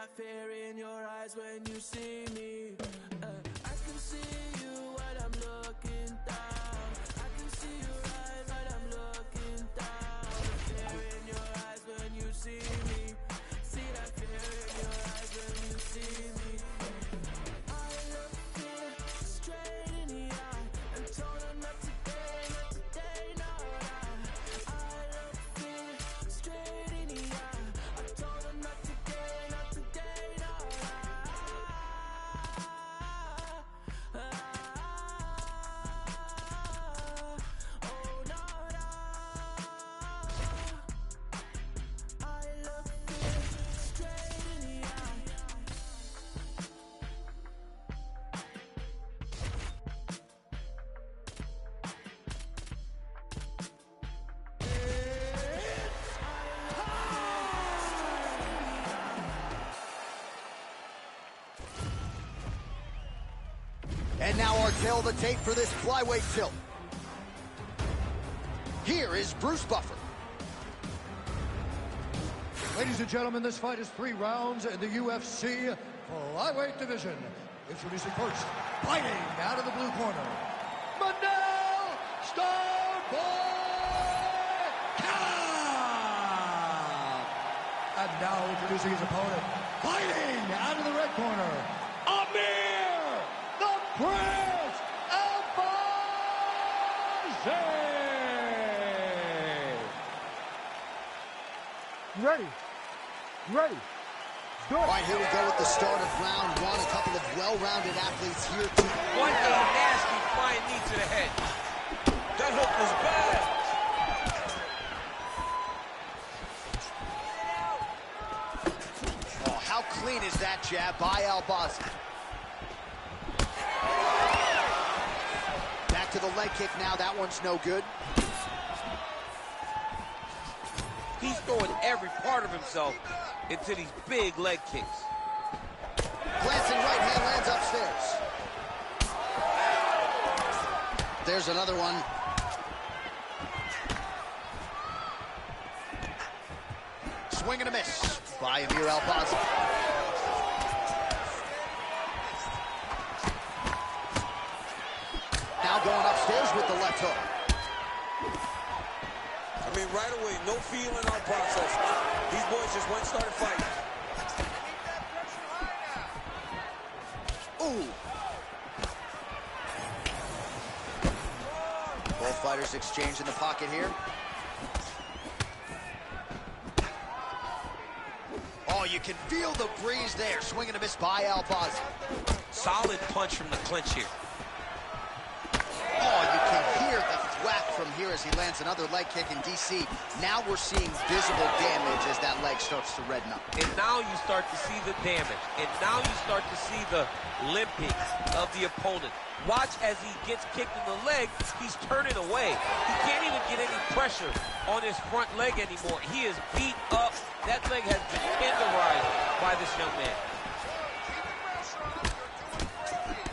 that fear in your eyes when you see me. I can see you when I'm looking down. I can see your eyes when I'm looking down. The fear in your eyes when you see me. See that fear in your eyes when you see me. I look fear straight in the eye and told her not today, not today, no. I look fear straight in the eye. I told her not today, not today, no. Oh no, no. I look fear straight in the eye. And now our tail of the tape for this flyweight tilt. Here is Bruce Buffer. Ladies and gentlemen, this fight is 3 rounds in the UFC flyweight division. Introducing first, fighting out of the blue corner, Manel Starboy Cobb. And now introducing his opponent, fighting out of the red corner, Amir the Prince Albazi. Ready. Ready. Go. All right, here we go with the start of round 1. A couple of well-rounded athletes here to... What a nasty flying knee to the head. That hook was bad. Oh, how clean is that jab by Albazi? Back to the leg kick now. That one's no good. He's throwing every part of himself into these big leg kicks. Glancing right hand lands upstairs. There's another one. Swing and a miss by Amir Albazi. Now going upstairs with the left hook. I mean, right away, no feel in our process. These boys just went and started fighting. Ooh. Both fighters exchange in the pocket here. Oh, you can feel the breeze there. Swing and a miss by Albazi. Solid punch from the clinch here. Oh, you can hear the thwack from here as he lands another leg kick in DC. Now we're seeing visible damage as that leg starts to redden up. And now you start to see the damage. And now you start to see the limping of the opponent. Watch as he gets kicked in the leg, he's turning away. He can't even get any pressure on his front leg anymore. He is beat up. That leg has been tenderized by this young man.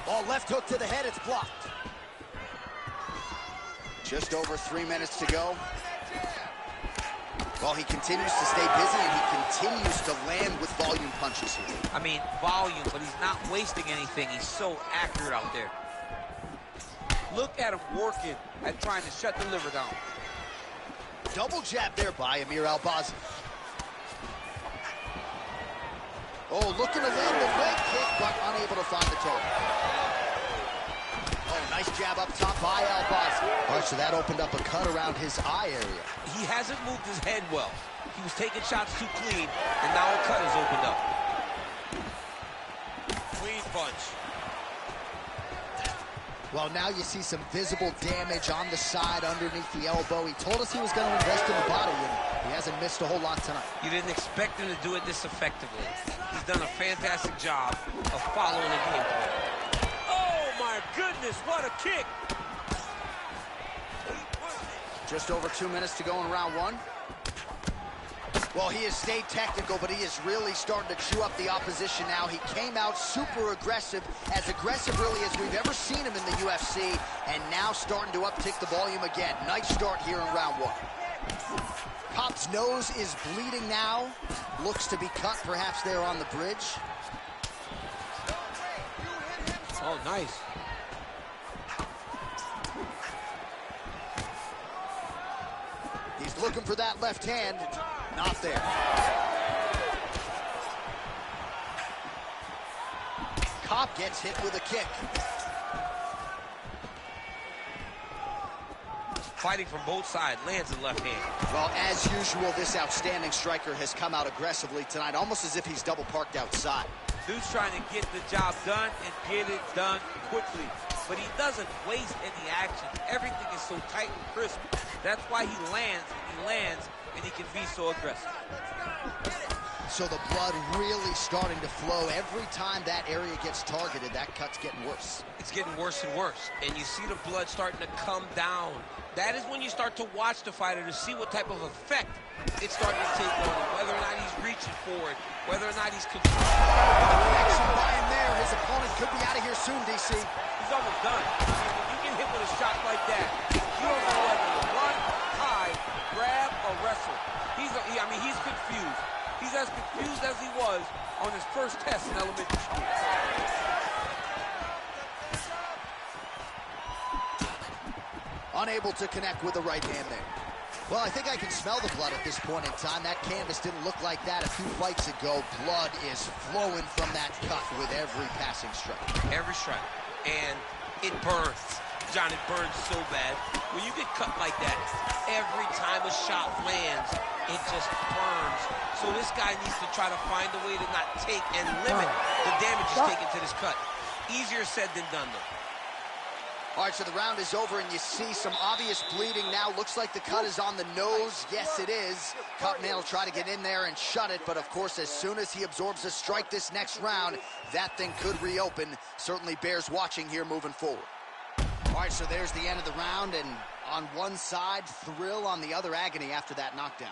Oh, left hook to the head, it's blocked. Just over 3 minutes to go. Well, he continues to stay busy, and he continues to land with volume punches here. I mean, volume, but he's not wasting anything. He's so accurate out there. Look at him working at trying to shut the liver down. Double jab there by Amir Albazi. Oh, looking to land the leg kick, but unable to find the total. Oh, nice jab up top by Albazi. All right, so that opened up a cut around his eye area. He hasn't moved his head well. He was taking shots too clean, and now a cut has opened up. Clean punch. Well, now you see some visible damage on the side underneath the elbow. He told us he was going to invest in the body, and he hasn't missed a whole lot tonight. You didn't expect him to do it this effectively. He's done a fantastic job of following the game plan. Oh, my goodness, what a kick! Just over 2 minutes to go in round 1. Well, he has stayed technical, but he is really starting to chew up the opposition now. He came out super aggressive really as we've ever seen him in the UFC, and now starting to uptick the volume again. Nice start here in round 1. Cobb's nose is bleeding now. Looks to be cut, perhaps there on the bridge. Oh, nice. He's looking for that left hand. Not there. Cobb gets hit with a kick. Fighting from both sides, lands the left hand. Well, as usual, this outstanding striker has come out aggressively tonight, almost as if he's double parked outside. Dude's trying to get the job done and get it done quickly. But he doesn't waste any action. Everything is so tight and crisp. That's why he lands, and he can be so aggressive. So the blood really starting to flow. Every time that area gets targeted, that cut's getting worse. It's getting worse and worse. And you see the blood starting to come down. That is when you start to watch the fighter to see what type of effect it's starting to take on him, whether or not he's reaching for it, whether or not he's controlling. Action by him there. His opponent could be out of here soon, DC. He's almost done. I mean, when you get hit with a shot like that, you don't know whether to run, hide, grab, or wrestle. He's confused. He's as confused as he was on his first test in elementary school. Unable to connect with the right hand there. Well, I think I can smell the blood at this point in time. That canvas didn't look like that a few fights ago. Blood is flowing from that cut with every passing strike. Every strike. And it burns. John, it burns so bad. When you get cut like that, every time a shot lands, it just burns. So this guy needs to try to find a way to not take and limit the damage he's taken to this cut. Easier said than done, though. All right, so the round is over, and you see some obvious bleeding now. Looks like the cut is on the nose. Yes, it is. Cutman will try to get in there and shut it, but of course, as soon as he absorbs a strike this next round, that thing could reopen. Certainly bears watching here moving forward. All right, so there's the end of the round, and on one side, thrill, on the other, agony after that knockdown.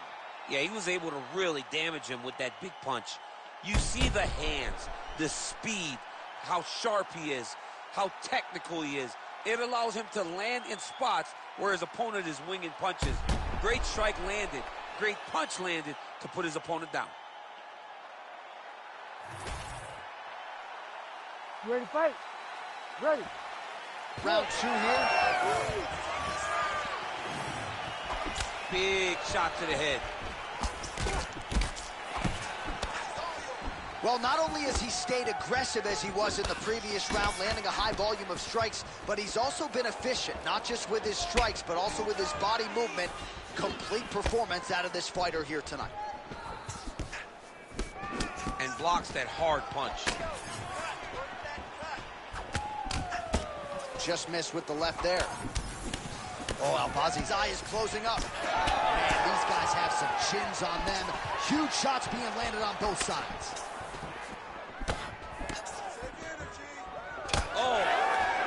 Yeah, he was able to really damage him with that big punch. You see the hands, the speed, how sharp he is, how technical he is. It allows him to land in spots where his opponent is winging punches. Great strike landed, great punch landed to put his opponent down. You ready to fight? Ready. Round two here. Big shot to the head. Well, not only has he stayed aggressive as he was in the previous round, landing a high volume of strikes, but he's also been efficient, not just with his strikes, but also with his body movement. Complete performance out of this fighter here tonight. And blocks that hard punch. Just missed with the left there. Oh, Albazi's eye is closing up. Man, these guys have some chins on them. Huge shots being landed on both sides. Oh,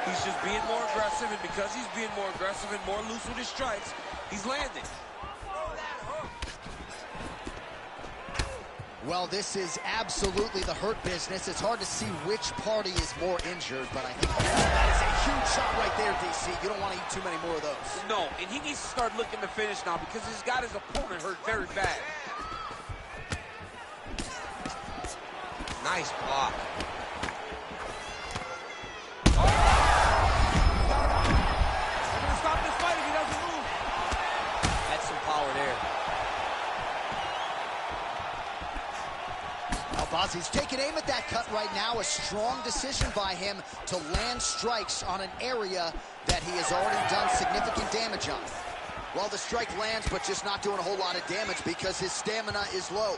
he's just being more aggressive, and because he's being more aggressive and more loose with his strikes, he's landing. Well, this is absolutely the hurt business. It's hard to see which party is more injured, but I think that is a huge shot right there, DC. You don't want to eat too many more of those. No, and he needs to start looking to finish now because he's got his opponent hurt very bad. Nice block. Oh! They're going to stop this fight if he doesn't move. That's some power there. Albazi's taking aim at that cut right now. A strong decision by him to land strikes on an area that he has already done significant damage on. Well, the strike lands, but just not doing a whole lot of damage because his stamina is low.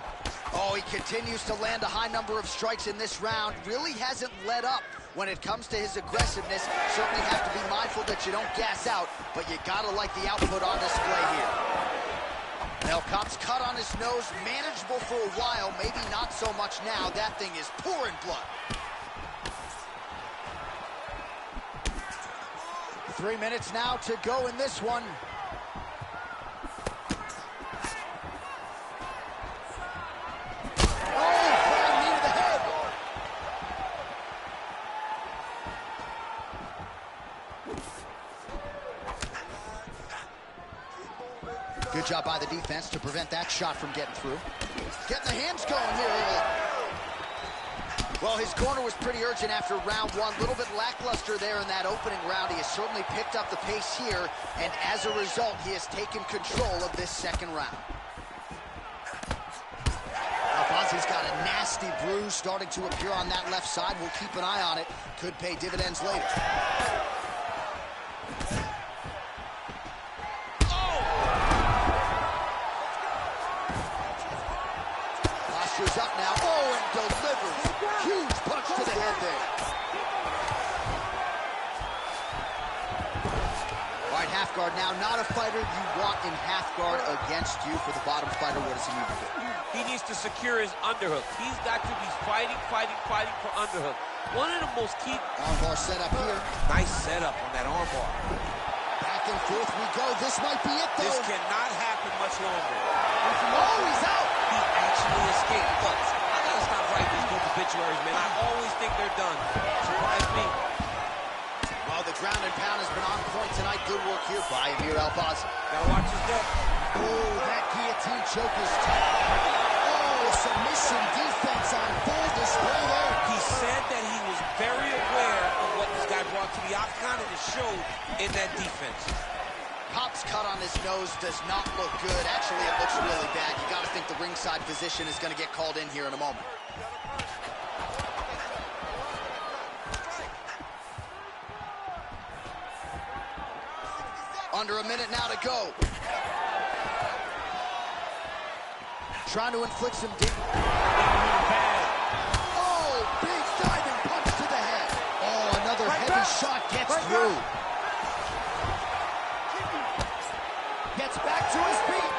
Oh, he continues to land a high number of strikes in this round. Really hasn't let up when it comes to his aggressiveness. Certainly have to be mindful that you don't gas out, but you gotta like the output on display here. Now, Cobb's cut on his nose, manageable for a while, maybe not so much now. That thing is pouring blood. 3 minutes now to go in this one. Good Good job by the defense to prevent that shot from getting through. Getting the hands going here early. Well, his corner was pretty urgent after round one. A little bit lackluster there in that opening round. He has certainly picked up the pace here, and as a result, he has taken control of this second round. Albazi's got a nasty bruise starting to appear on that left side. We'll keep an eye on it. Could pay dividends later. Posture's up now. Oh, and delivers. Huge punch to the head there. All right, half guard now. Not a fighter you want in half guard against you. For the bottom fighter, what does he need to do? He needs to secure his underhook. He's got to be fighting for underhook. One of the most key... Armbar setup here. Nice setup on that armbar. Back and forth we go. This might be it, though. This cannot happen much longer. Oh, he's out. He actually escaped. Look, I gotta stop writing these good obituaries, man. I always think they're done. Surprise me. Well, the ground and pound has been on point tonight. Good work here by Amir Albazi. Gotta watch his neck. Oh, that guillotine choke is tough. Oh, submission defense on full display there. He said that he was very aware of what this guy brought to the octagon, and it showed in that defense. Pop's cut on his nose does not look good. Actually, it looks really bad. You got to think the ringside physician is going to get called in here in a moment. Under a minute now to go. Trying to inflict some damage. Oh, big diving punch to the head. Oh, another heavy shot gets through. Gets back to his feet.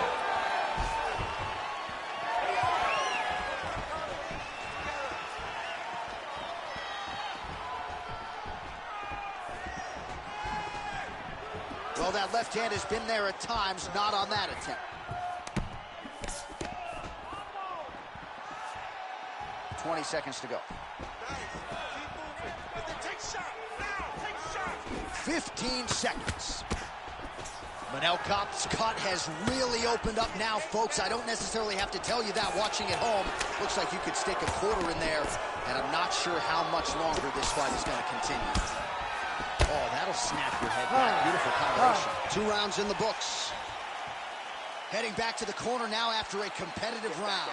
Well, that left hand has been there at times, not on that attempt. 20 seconds to go. 15 seconds. Manel Kape's cut has really opened up now, folks. I don't necessarily have to tell you that watching at home. Looks like you could stick a quarter in there, and I'm not sure how much longer this fight is going to continue. Oh, that'll snap your head back. Beautiful combination. 2 rounds in the books. Heading back to the corner now after a competitive round.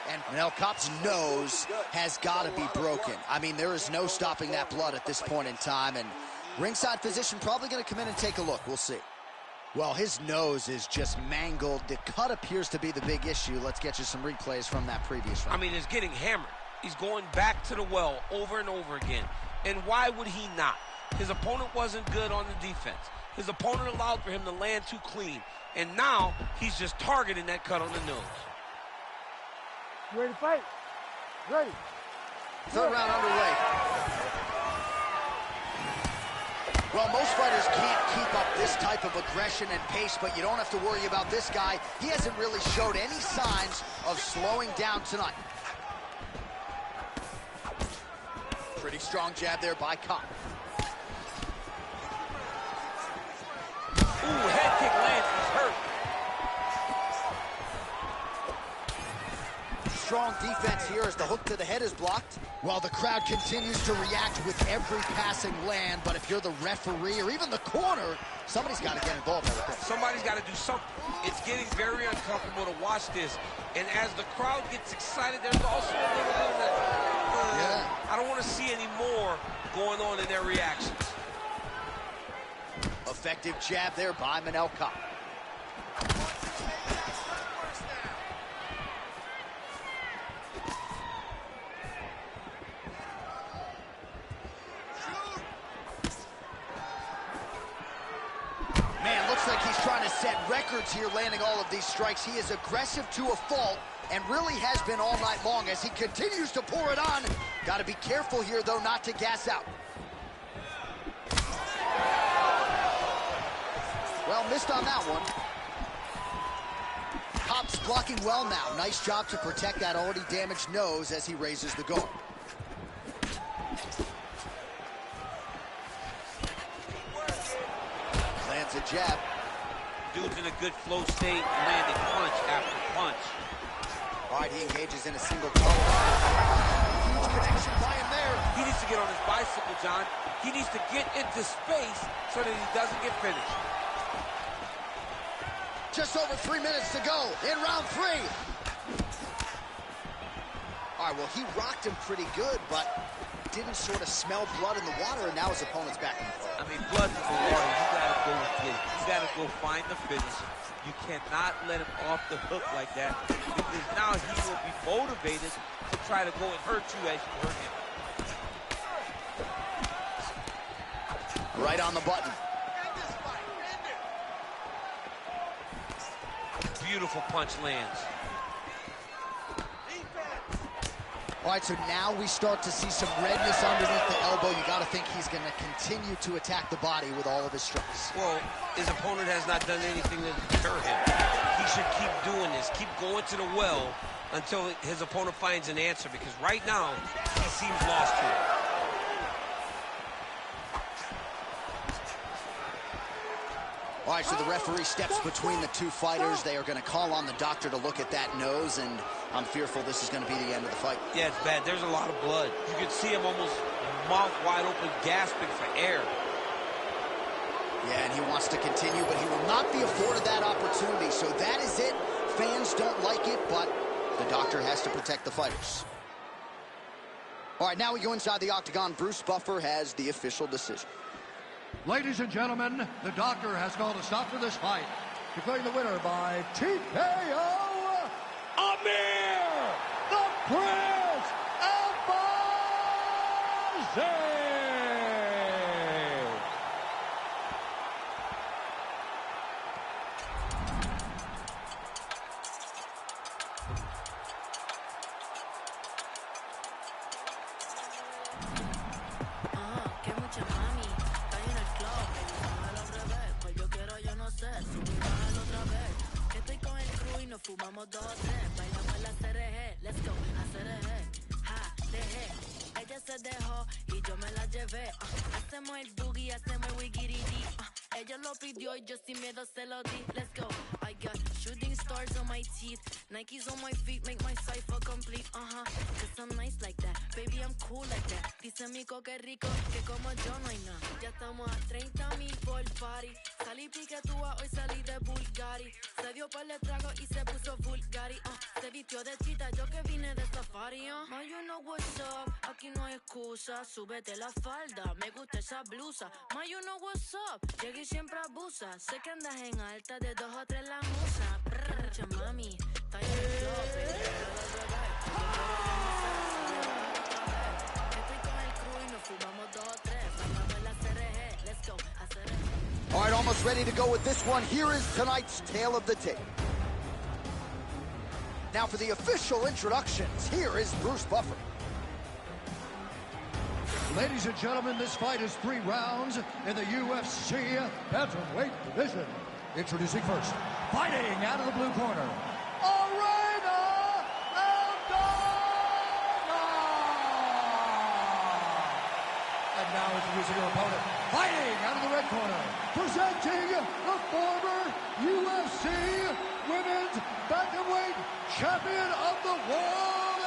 And Manel Kape's nose has got to be broken. I mean, there is no stopping that blood at this point in time, and ringside physician probably going to come in and take a look. We'll see. Well, his nose is just mangled. The cut appears to be the big issue. Let's get you some replays from that previous round. I mean, it's getting hammered. He's going back to the well over and over again. And why would he not? His opponent wasn't good on the defense. His opponent allowed for him to land too clean. And now he's just targeting that cut on the nose. You ready to fight? Ready. Third round underway. Well, most fighters can't keep up this type of aggression and pace, but you don't have to worry about this guy. He hasn't really showed any signs of slowing down tonight. Pretty strong jab there by Kape. Ooh, head kick lands. He's hurt. Strong defense here as the hook to the head is blocked. While the crowd continues to react with every passing land, but if you're the referee or even the corner, somebody's got to get involved. Somebody's got to do something. It's getting very uncomfortable to watch this. And as the crowd gets excited, there's also a little bit of that, I don't want to see any more going on in their reactions. Effective jab there by Manel Kape. Man, looks like he's trying to set records here, landing all of these strikes. He is aggressive to a fault and really has been all night long as he continues to pour it on. Got to be careful here, though, not to gas out. Well, missed on that one. Kape's blocking well now. Nice job to protect that already damaged nose as he raises the guard. Lands a jab. Dude's in a good flow state, landing punch after punch. All right, he engages in a single collar. Huge connection by him there. He needs to get on his bicycle, John. He needs to get into space so that he doesn't get finished. Just over 3 minutes to go in round 3. All right, well, he rocked him pretty good, but didn't sort of smell blood in the water, and now his opponent's back in the fight. I mean, blood's in the water. You gotta go get it. You gotta go find the finish. You cannot let him off the hook like that, because now he will be motivated to try to go and hurt you as you hurt him. Right on the button. Beautiful punch lands. All right, so now we start to see some redness underneath the elbow. You got to think he's going to continue to attack the body with all of his strikes. Well, his opponent has not done anything to deter him. He should keep doing this, keep going to the well until his opponent finds an answer, because right now, he seems lost to it. All right, so the referee steps between the two fighters. They are going to call on the doctor to look at that nose, and I'm fearful this is going to be the end of the fight. Yeah, it's bad. There's a lot of blood. You can see him almost mouth wide open, gasping for air. Yeah, and he wants to continue, but he will not be afforded that opportunity. So that is it. Fans don't like it, but the doctor has to protect the fighters. All right, now we go inside the octagon. Bruce Buffer has the official decision. Ladies and gentlemen, the doctor has called a stop to this fight, declaring the winner by TKO, Amir the Prince Albazi! Fumamos 2 o 3, bailamos la CRG, let's go, a CRG, ja, dejé, ella se dejó y yo me la llevé, hacemos el boogie, hacemos el wigiridi, ella lo pidió y yo sin miedo se lo di, let's go, I got shooting stars on my teeth, Nikes on my feet make my cipher complete, cause I'm nice like that, baby I'm cool like that, dice Mico que rico, que como yo no hay nada, ya estamos a 30,000 por party, salí piquetúa, hoy salí de Bulgari, se dio par de trago y se puso Bulgari, se vistió de chita, yo que vine de safari, Ma, you know what's up, aquí no hay excusa, súbete la falda, me gusta esa blusa, Ma, you know what's up, llegué y siempre abusa, sé que andas en alta, de 2 o 3 la musa, mucha mami, está en el club, estoy con el crew y nos fumamos 2 o 3, bailamos la CRG, let's go, a CRG. All right, almost ready to go with this one. Here is tonight's tale of the tape. Now for the official introductions, here is Bruce Buffer. Ladies and gentlemen, this fight is 3 rounds in the UFC bantamweight division. Introducing first, fighting out of the blue corner, and now introducing her opponent, fighting out of the red corner, presenting the former UFC Women's Bantamweight Champion of the World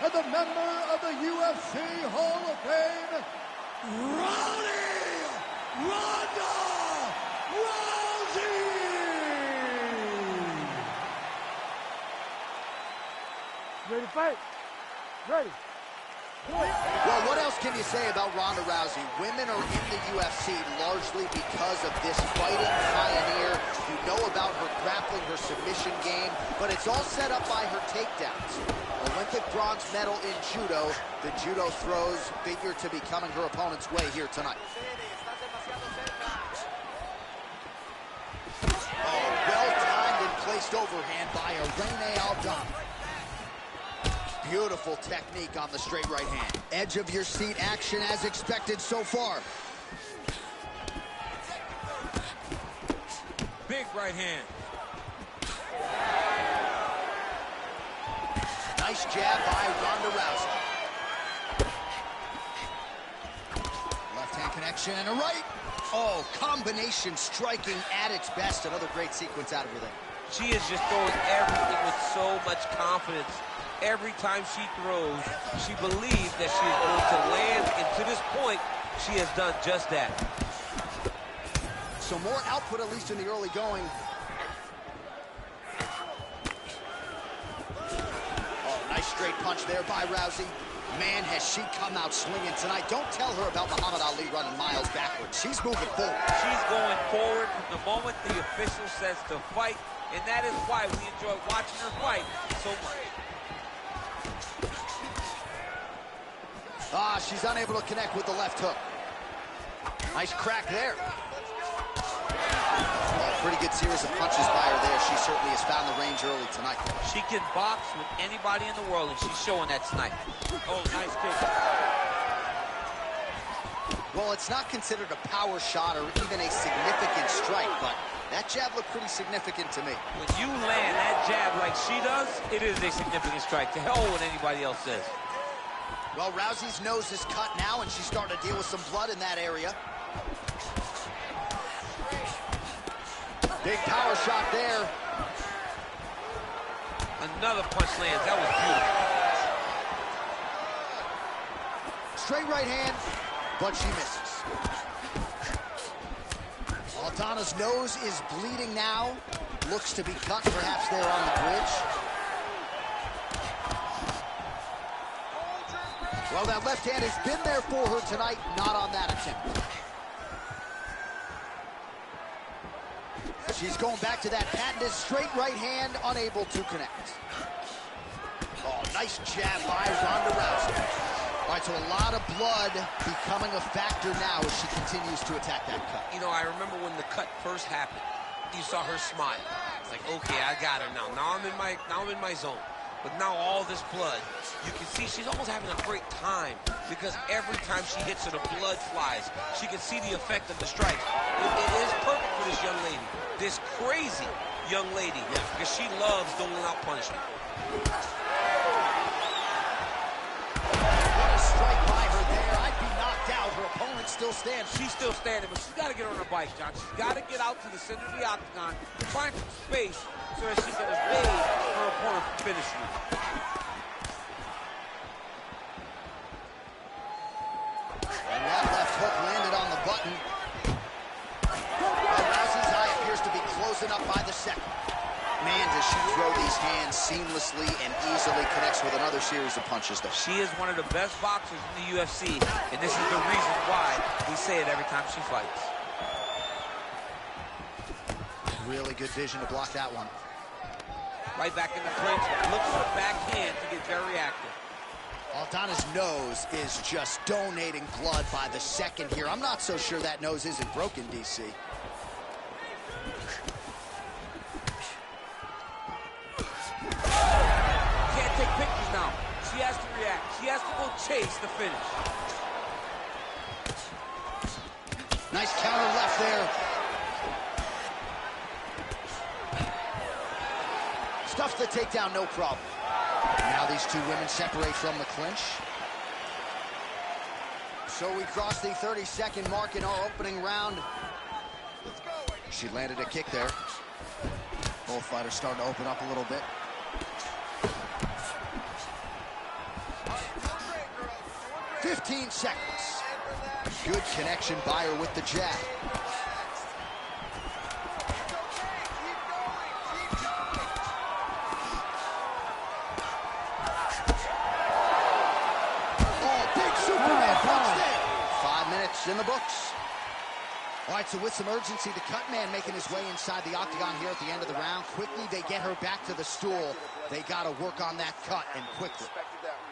and the member of the UFC Hall of Fame, Ronda Rousey! Ready to fight? Ready. Well, what else can you say about Ronda Rousey? Women are in the UFC largely because of this fighting pioneer. You know about her grappling, her submission game, but it's all set up by her takedowns. Olympic bronze medal in judo. The judo throws figure to be coming her opponent's way here tonight. Oh, well-timed and placed overhand by Irene Aldana. Beautiful technique on the straight right hand. Edge of your seat action as expected so far. Big right hand. Nice jab by Ronda Rousey. Left hand connection and a right. Oh, combination striking at its best. Another great sequence out of her there. She is just throwing everything with so much confidence. Every time she throws, she believes that she is going to land, and to this point, she has done just that. So more output, at least in the early going. Oh, nice straight punch there by Rousey. Man, has she come out swinging tonight. Don't tell her about Muhammad Ali running miles backwards. She's moving forward. She's going forward from the moment the official says to fight, and that is why we enjoy watching her fight so much. Ah, she's unable to connect with the left hook. Nice crack there. Oh, pretty good series of punches by her there. She certainly has found the range early tonight. She can box with anybody in the world, and she's showing that tonight. Oh, nice kick. Well, it's not considered a power shot or even a significant strike, but that jab looked pretty significant to me. When you land that jab like she does, it is a significant strike. To hell with what anybody else says. Well, Rousey's nose is cut now, and she's starting to deal with some blood in that area. Big power shot there. Another punch lands. That was beautiful. Straight right hand, but she misses. Aldana's nose is bleeding now. Looks to be cut, perhaps there on the bridge. Well, that left hand has been there for her tonight, not on that attempt. She's going back to that patented straight right hand, unable to connect. Oh, nice jab by Ronda Rousey. All right, so a lot of blood becoming a factor now as she continues to attack that cut. You know, I remember when the cut first happened, you saw her smile. Like, okay, I got her now. Now I'm in my zone. But now all this blood, you can see she's almost having a great time because every time she hits her, the blood flies. She can see the effect of the strike. It is perfect for this young lady, this crazy young lady, because she loves doling out punishment. What a strike by her there. I'd be knocked out. Her opponent still stands. She's still standing, but she's got to get on her bike, John. She's got to get out to the center of the octagon, find some space so that she can evade her opponent from finishing. And that left hook landed on the button. Well, Rousey's eye appears to be closing up by the second. Man, does she throw these hands seamlessly and easily, connects with another series of punches, though. She is one of the best boxers in the UFC, and this is the reason why we say it every time she fights. Really good vision to block that one. Right back in the clinch, looks for the backhand to get very active. Aldana's nose is just donating blood by the second here. I'm not so sure that nose isn't broken, DC. Can't take pictures now. She has to react. She has to go chase the finish. Nice counter left there. Stuffs the takedown, no problem. Now these two women separate from the clinch. So we cross the 30-second mark in our opening round. She landed a kick there. Both fighters starting to open up a little bit. "15 seconds. Good connection by her with the jab. In the books. All right, so with some urgency, the cut man making his way inside the octagon here at the end of the round. Quickly, they get her back to the stool. They got to work on that cut, and quickly.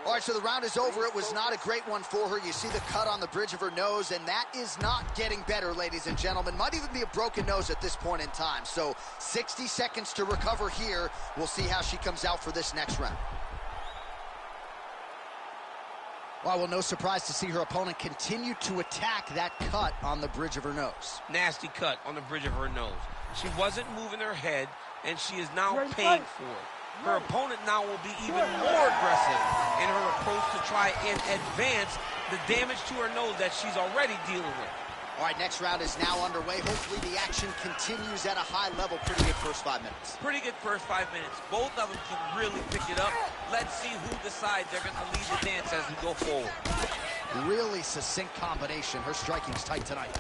All right, so the round is over. It was not a great one for her. You see the cut on the bridge of her nose, and that is not getting better, ladies and gentlemen. Might even be a broken nose at this point in time. So 60 seconds to recover here. We'll see how she comes out for this next round. Well, no surprise to see her opponent continue to attack that cut on the bridge of her nose. Nasty cut on the bridge of her nose. She wasn't moving her head, and she is now paying for it. Her opponent now will be even more aggressive in her approach to try and advance the damage to her nose that she's already dealing with. All right, next round is now underway. Hopefully the action continues at a high level. Pretty good first 5 minutes. Pretty good first 5 minutes. Both of them can really pick it up. Let's see who decides they're going to lead the dance as we go forward. Really succinct combination. Her striking's tight tonight.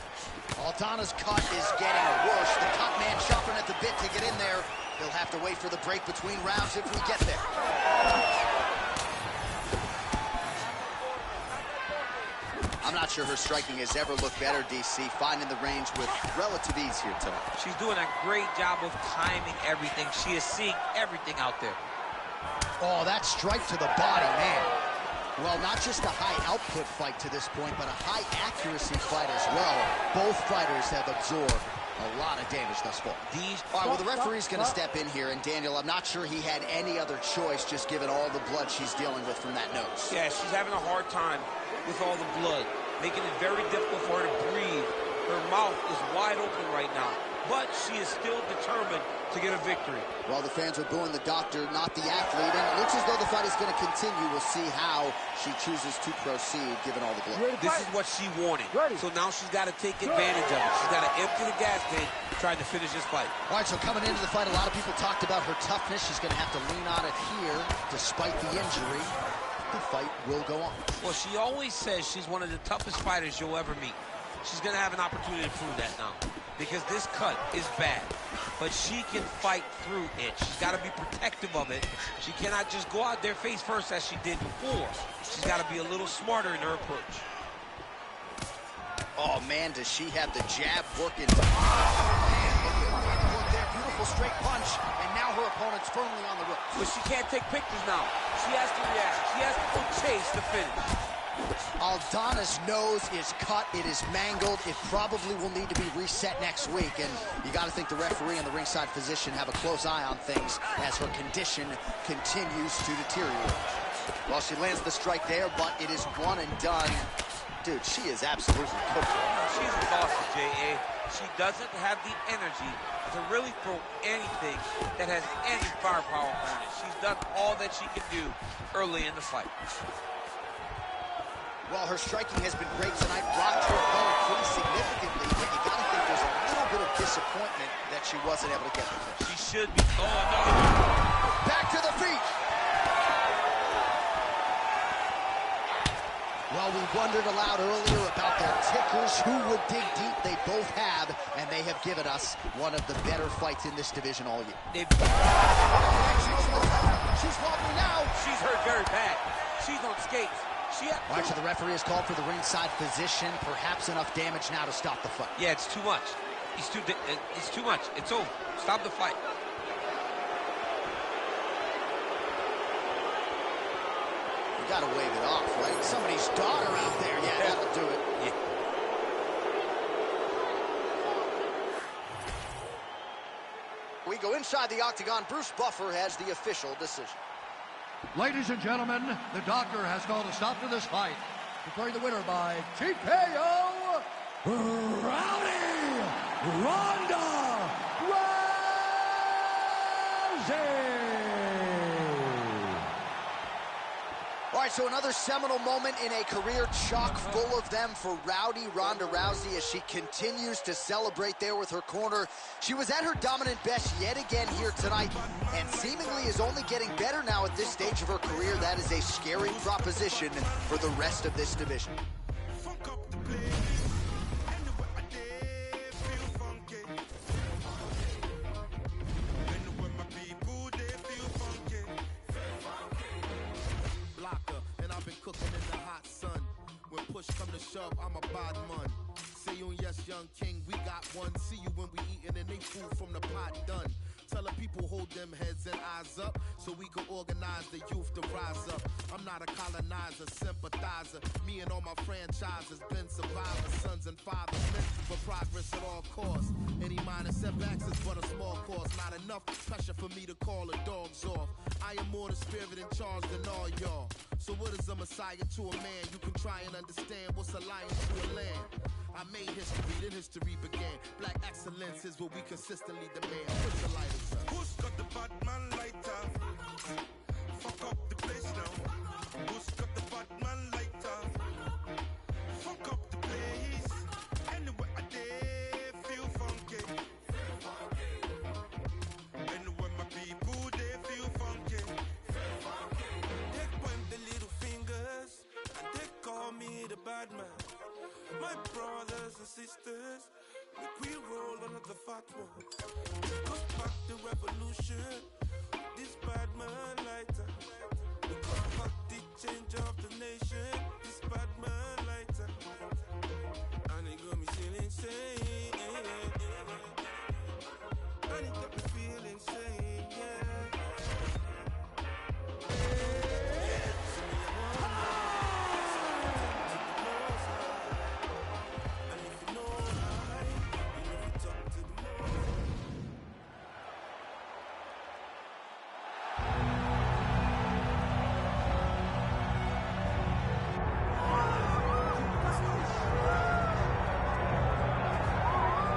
Aldana's cut is getting worse. The cut man chopping at the bit to get in there. He'll have to wait for the break between rounds if we get there. I'm not sure her striking has ever looked better, DC, finding the range with relative ease here tonight. She's doing a great job of timing everything. She is seeing everything out there. Oh, that strike to the body, man. Well, not just a high-output fight to this point, but a high-accuracy fight as well. Both fighters have absorbed a lot of damage thus far. All right, well, the referee's going to step in here, and Daniel, I'm not sure he had any other choice, just given all the blood she's dealing with from that nose. Yeah, she's having a hard time with all the blood, making it very difficult for her to breathe. Her mouth is wide open right now, but she is still determined to get a victory. Well, the fans are booing the doctor, not the athlete, and it looks as though the fight is going to continue. We'll see how she chooses to proceed, given all the blood. This is what she wanted, so now she's got to take advantage of it. She's got to empty the gas tank, trying to finish this fight. All right, so coming into the fight, a lot of people talked about her toughness. She's going to have to lean on it here, despite the injury. The fight will go on. Well, she always says she's one of the toughest fighters you'll ever meet. She's going to have an opportunity to prove that now, because this cut is bad, but she can fight through it. She's got to be protective of it. She cannot just go out there face first as she did before. She's got to be a little smarter in her approach. Oh, man, does she have the jab working. Man, look there, beautiful straight punch, and now her opponent's firmly on the ropes. But she can't take pictures now. She has to react. She has to go chase the finish. Aldana's nose is cut. It is mangled. It probably will need to be reset next week, and you got to think the referee and the ringside physician have a close eye on things as her condition continues to deteriorate. Well, she lands the strike there, but it is one and done. Dude, she is absolutely cooked. She's exhausted, J.A. She doesn't have the energy to really throw anything that has any firepower on it. She's done all that she can do early in the fight. Well, her striking has been great tonight, rocked her opponent pretty significantly, but you gotta think there's a little bit of disappointment that she wasn't able to get the finish. She should be. Oh, no. Back to the feet. Well, we wondered aloud earlier about their tickers, who would dig deep. They both have, and they have given us one of the better fights in this division all year. She's wobbling now. She's hurt very bad. She's on skates. All right, so the referee has called for the ringside physician. Perhaps enough damage now to stop the fight. Yeah, it's too much. It's too much. It's over. Stop the fight. You gotta wave it off, right? Somebody's daughter out there. Yeah, that'll do it. Yeah. We go inside the octagon. Bruce Buffer has the official decision. Ladies and gentlemen, the doctor has called a stop to this fight, declaring the winner by TKO, Rowdy Ronda Rousey. All right, so another seminal moment in a career chock full of them for Rowdy Ronda Rousey as she continues to celebrate there with her corner. She was at her dominant best yet again here tonight and seemingly is only getting better now at this stage of her career. That is a scary proposition for the rest of this division. Cooking in the hot sun. When push come to shove, I'm a bad man. Say you and yes, young king, we got one. See you when we eating and they food from the pot done. Tell the people hold them heads and eyes up so we can organize the youth to rise up. I'm not a colonizer, sympathizer. Me and all my franchises been survivors, sons and fathers meant for progress at all costs. Any minor setbacks is but a small cost. Not enough pressure for me to call the dogs off. I am more the spirit in charge than all y'all. So what is a messiah to a man? You can try and understand what's a lion to a lamb. I made history, then history began. Black excellence is what we consistently demand. Push the lighters up. Who's got the Batman lighter? Fuck up the place now. Who's got the Batman lighter? Fuck up the place. Anyway, bad man. My brothers and sisters, we roll another fat one. Cause back the revolution, this bad man lighter. We got back the change of the nation, this bad man lighter. And it got me feeling insane. And it got me feeling insane, yeah.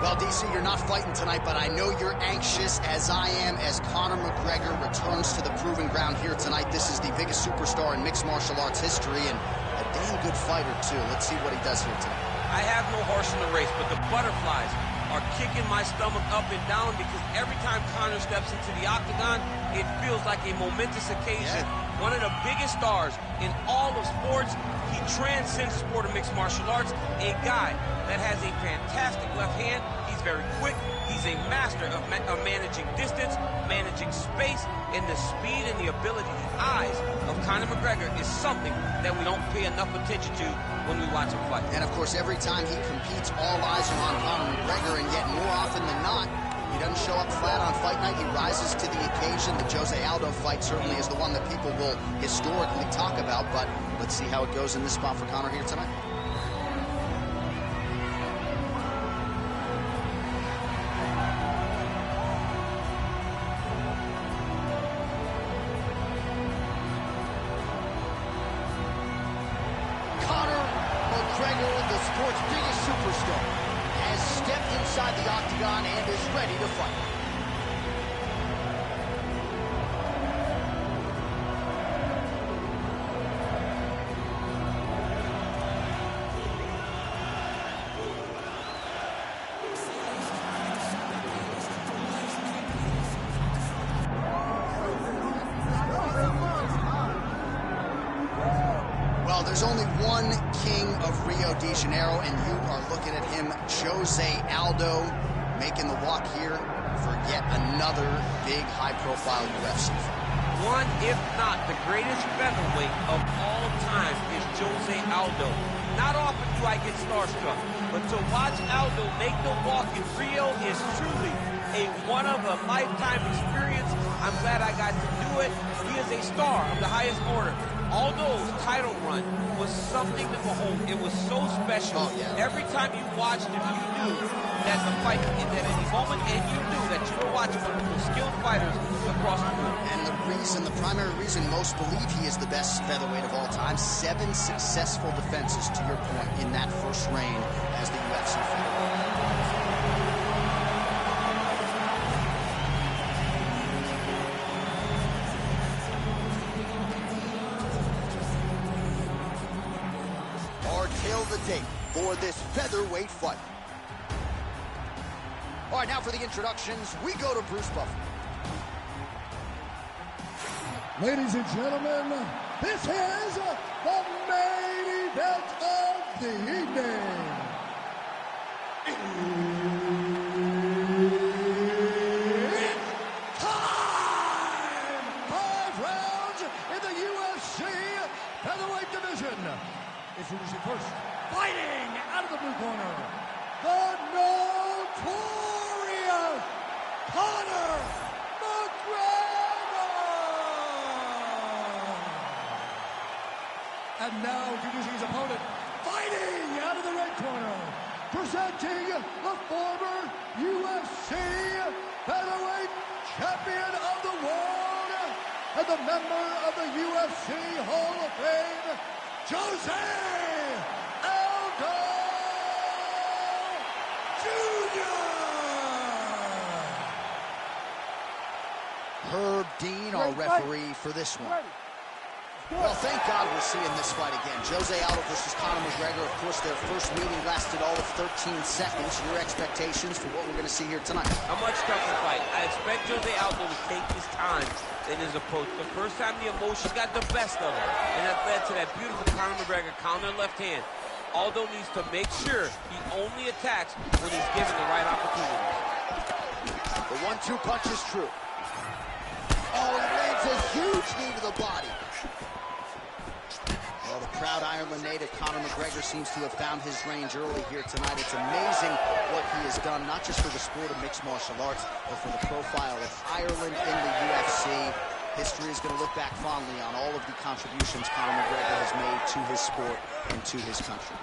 Well, DC, you're not fighting tonight, but I know you're anxious, as I am, as Conor McGregor returns to the proving ground here tonight. This is the biggest superstar in mixed martial arts history, and a damn good fighter, too. Let's see what he does here tonight. I have no horse in the race, but the butterflies are kicking my stomach up and down because every time Conor steps into the octagon, it feels like a momentous occasion. Yeah. One of the biggest stars in all of sports. He transcends the sport of mixed martial arts. A guy that has a fantastic left hand. He's very quick. He's a master of managing distance, managing space, and the speed and the ability, the eyes of Conor McGregor is something that we don't pay enough attention to when we watch him fight. And of course, every time he competes, all eyes are on Conor McGregor, and yet more often than not, he doesn't show up flat on fight night. He rises to the occasion. The Jose Aldo fight certainly is the one that people will historically talk about, but let's see how it goes in this spot for Conor here tonight. Conor McGregor, the sport's biggest superstar, has stepped inside the octagon and is ready to fight. Well, there's only one king of Rio de Janeiro, and you are looking at him, Jose Aldo, making the walk here for yet another big, high-profile UFC fight. One, if not the greatest featherweight of all time, is Jose Aldo. Not often do I get starstruck, but to watch Aldo make the walk in Rio is truly a one-of-a-lifetime experience. I'm glad I got to do it. He is a star of the highest order. Aldo's title run was something to behold. It was so special. Oh, yeah. Every time you watched him, you knew that the fight could end at any moment, and you knew that you were watching one of the most skilled fighters across the board. And the primary reason most believe he is the best featherweight of all time, 7 successful defenses, to your point, in that first reign as the UFC featherweight. The date for this featherweight fight. All right, now for the introductions, we go to Bruce Buffer. Ladies and gentlemen, this is the main event of the evening. It's time! 5 rounds in the UFC featherweight division. Introducing first, fighting out of the blue corner, the notorious Conor McGregor! And now introducing his opponent, fighting out of the red corner, presenting the former UFC featherweight champion of the world and the member of the UFC Hall of Fame, Jose Aldo Jr. Herb Dean, our referee for this one. Well, thank God we're seeing this fight again. Jose Aldo versus Conor McGregor. Of course, their first meeting lasted all of 13 seconds. Your expectations for what we're going to see here tonight? A much tougher fight. I expect Jose Aldo to take his time in his approach. The first time the emotions got the best of him, and that led to that beautiful Conor McGregor counter left hand. Aldo needs to make sure he only attacks when he's given the right opportunities. The 1-2 punch is true. Oh, he lands a huge knee to the body. Well, the proud Ireland native Conor McGregor seems to have found his range early here tonight. It's amazing what he has done, not just for the sport of mixed martial arts, but for the profile of Ireland in the UFC. History is going to look back fondly on all of the contributions Conor McGregor has made to his sport and to his country.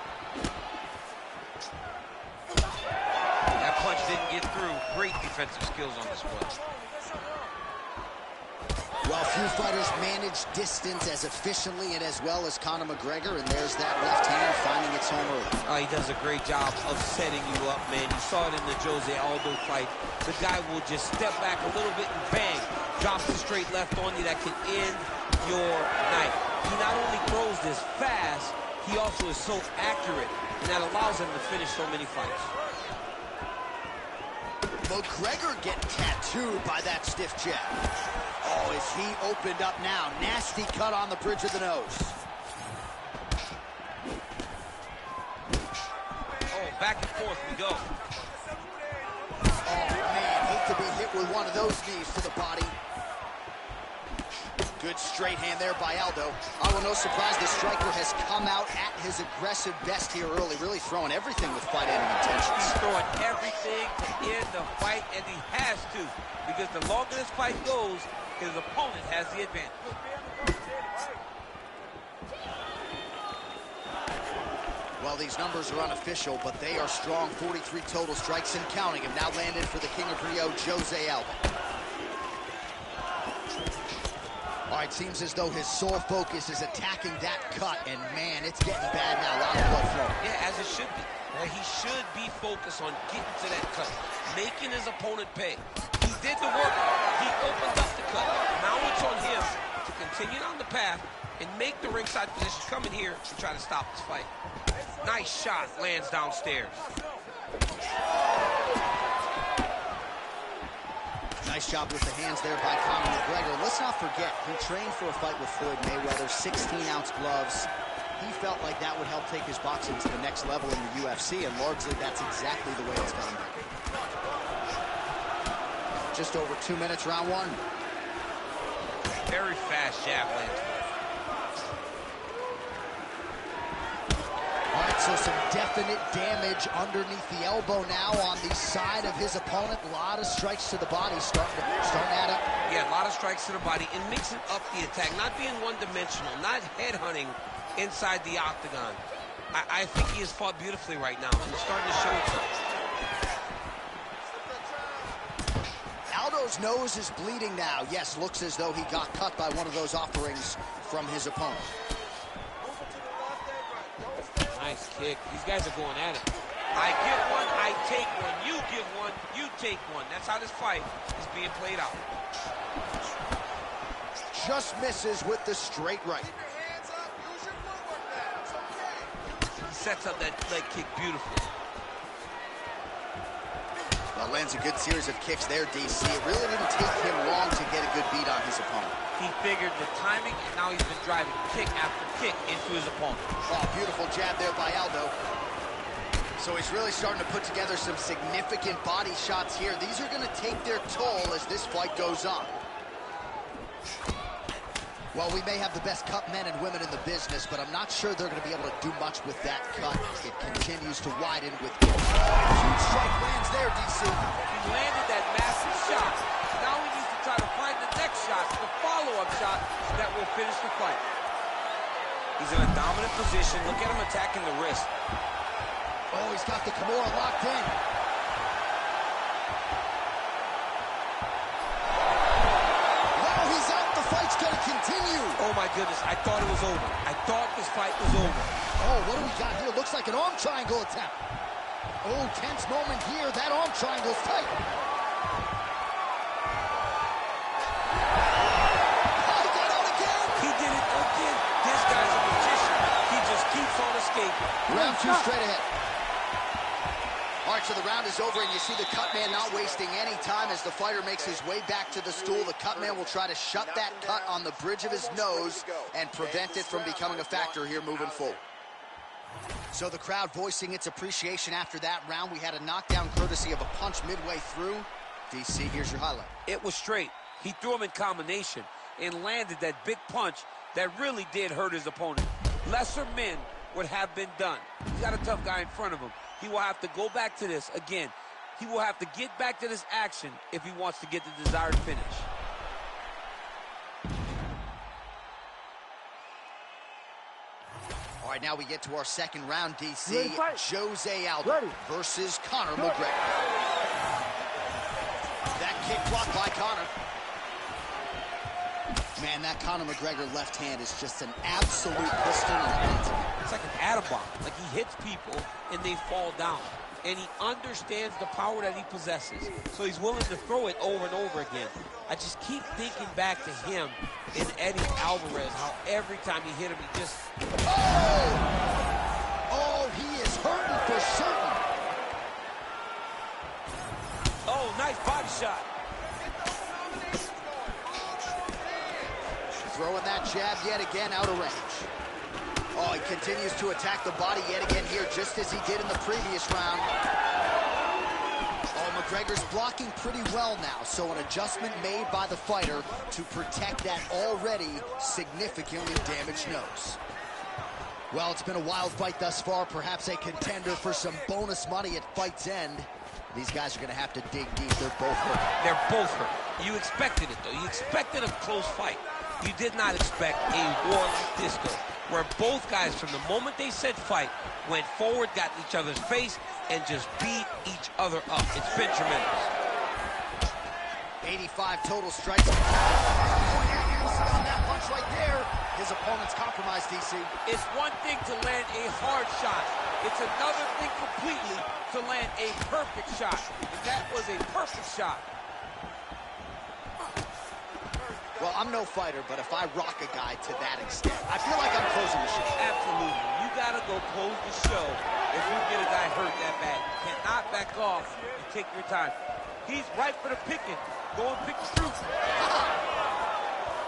That punch didn't get through. Great defensive skills on this one. Well, few fighters manage distance as efficiently and as well as Conor McGregor, and there's that left hand finding its home early. He does a great job of setting you up, man. You saw it in the Jose Aldo fight. The guy will just step back a little bit and bang, drops a straight left on you that can end your night. He not only throws this fast, he also is so accurate, and that allows him to finish so many fights. McGregor getting tattooed by that stiff jab. Oh, is he opened up now? Nasty cut on the bridge of the nose. Oh, back and forth we go. Oh, man, hate to be hit with one of those knees to the body. Good straight hand there by Aldo. Oh, no surprise, the striker has come out at his aggressive best here early, really throwing everything with fight-ending intentions. He's throwing everything to end the fight, and he has to, because the longer this fight goes, his opponent has the advantage. Well, these numbers are unofficial, but they are strong. 43 total strikes and counting have now landed for the King of Rio, Jose Aldo. All right, seems as though his sole focus is attacking that cut, and man, it's getting bad now. A lot of blood flowing. Yeah, as it should be. Well, he should be focused on getting to that cut, making his opponent pay. He did the work. He opened up the cut. Now it's on him to continue down the path and make the ringside position, come in here and try to stop this fight. Nice shot, lands downstairs. Nice job with the hands there by Conor McGregor. Let's not forget, he trained for a fight with Floyd Mayweather, 16-ounce gloves. He felt like that would help take his boxing to the next level in the UFC, and largely that's exactly the way it's gone. Just over 2 minutes, round one. Very fast jab lands. All right, so some definite damage underneath the elbow now on the side of his opponent. A lot of strikes to the body starting to add up. Yeah, a lot of strikes to the body and mixing up the attack, not being one-dimensional, not headhunting inside the octagon. I think he has fought beautifully right now, and it's starting to show itself. Aldo's nose is bleeding now. Yes, looks as though he got cut by one of those offerings from his opponent. Nice kick. These guys are going at it. I give one, I take one. You give one, you take one. That's how this fight is being played out. Just misses with the straight right. He sets up that leg kick beautifully. Well, lands a good series of kicks there, DC. It really didn't take him long to get a good beat on his opponent. He figured the timing, and now he's been driving kick after kick into his opponent. Oh, beautiful jab there by Aldo. So he's really starting to put together some significant body shots here. These are going to take their toll as this fight goes on. Well, we may have the best cut men and women in the business, but I'm not sure they're going to be able to do much with that cut. It continues to widen with huge strike lands there, DC. He landed that massive shot. Now he needs to try to find the next shot, the follow-up shot that will finish the fight. He's in a dominant position. Look at him attacking the wrist. Oh, he's got the Kimura locked in. Oh, he's out. The fight's going to continue. Oh, my goodness. I thought it was over. I thought this fight was over. Oh, what do we got here? Looks like an arm triangle attempt. Oh, tense moment here. That arm triangle's tight. Oh, he got out again. He did it again. This guy's a magician. He just keeps on escaping. Round two straight ahead. All right, so the round is over, and you see the cut man not wasting any time as the fighter makes his way back to the stool. The cut man will try to shut that cut on the bridge of his nose and prevent it from becoming a factor here moving forward. So the crowd voicing its appreciation after that round. We had a knockdown courtesy of a punch midway through. DC, here's your highlight. It was straight. He threw him in combination and landed that big punch that really did hurt his opponent. Lesser men would have been done. He's got a tough guy in front of him. He will have to go back to this again. He will have to get back to this action if he wants to get the desired finish. All right, now we get to our second round, DC. Jose Aldo versus Conor McGregor. That kick blocked by Conor. Man, that Conor McGregor left hand is just an absolute pistol in a hand. It's like an atom bomb. Like he hits people and they fall down. And he understands the power that he possesses. So he's willing to throw it over and over again. I just keep thinking back to him and Eddie Alvarez, how every time he hit him, he just... Oh, he is hurting for certain. Oh, nice body shot. Throwing that jab yet again out of range. Oh, he continues to attack the body yet again here, just as he did in the previous round. Oh, McGregor's blocking pretty well now, so an adjustment made by the fighter to protect that already significantly damaged nose. Well, it's been a wild fight thus far, perhaps a contender for some bonus money at fight's end. These guys are going to have to dig deep. They're both hurt. They're both hurt. You expected it, though. You expected a close fight. You did not expect a war like this, though, where both guys, from the moment they said fight, went forward, got in each other's face, and just beat each other up. It's been tremendous. 85 total strikes. On that punch right there, his opponent's compromised, DC. It's one thing to land a hard shot. It's another thing completely to land a perfect shot. And that was a perfect shot. Well, I'm no fighter, but if I rock a guy to that extent, I feel like I'm closing the show. Absolutely. You got to go close the show if you get a guy hurt that bad. You cannot back off. You take your time. He's right for the picking. Go and pick the fruit.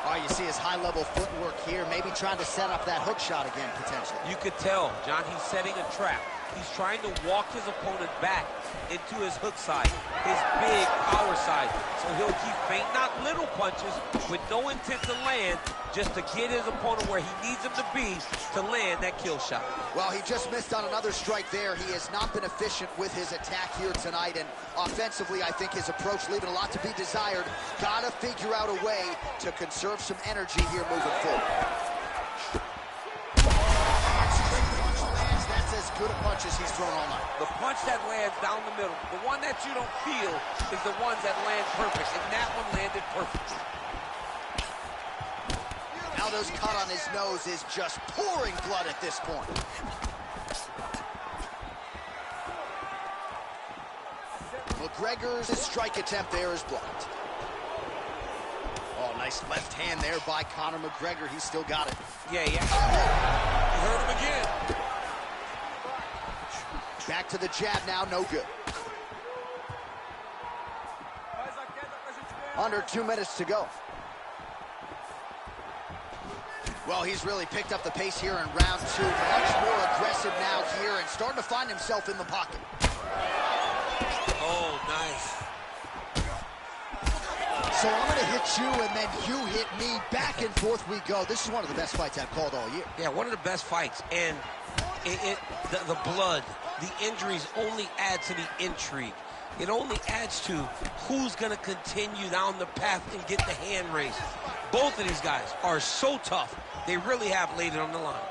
Oh, you see his high-level footwork here, maybe trying to set up that hook shot again, potentially. You could tell, John, he's setting a trap. He's trying to walk his opponent back into his hook side, his big power side. So he'll keep feinting out little punches with no intent to land, just to get his opponent where he needs him to be to land that kill shot. Well, he just missed on another strike there. He has not been efficient with his attack here tonight, and offensively, I think his approach leaving a lot to be desired. Gotta figure out a way to conserve some energy here moving forward. As good a punch as he's thrown all night. The punch that lands down the middle, the one that you don't feel, is the ones that land perfect, and that one landed perfect. Aldo's cut on his nose is just pouring blood at this point. McGregor's strike attempt there is blocked. Oh, nice left hand there by Conor McGregor. He's still got it. Yeah. You heard him again. Back to the jab now, no good. Under 2 minutes to go. Well, he's really picked up the pace here in round two. Much more aggressive now here and starting to find himself in the pocket. Oh, nice. So I'm going to hit you and then you hit me. Back and forth we go. This is one of the best fights I've called all year. Yeah, one of the best fights. And the blood, the injuries only add to the intrigue. It only adds to who's going to continue down the path and get the hand raised. Both of these guys are so tough. They really have laid it on the line.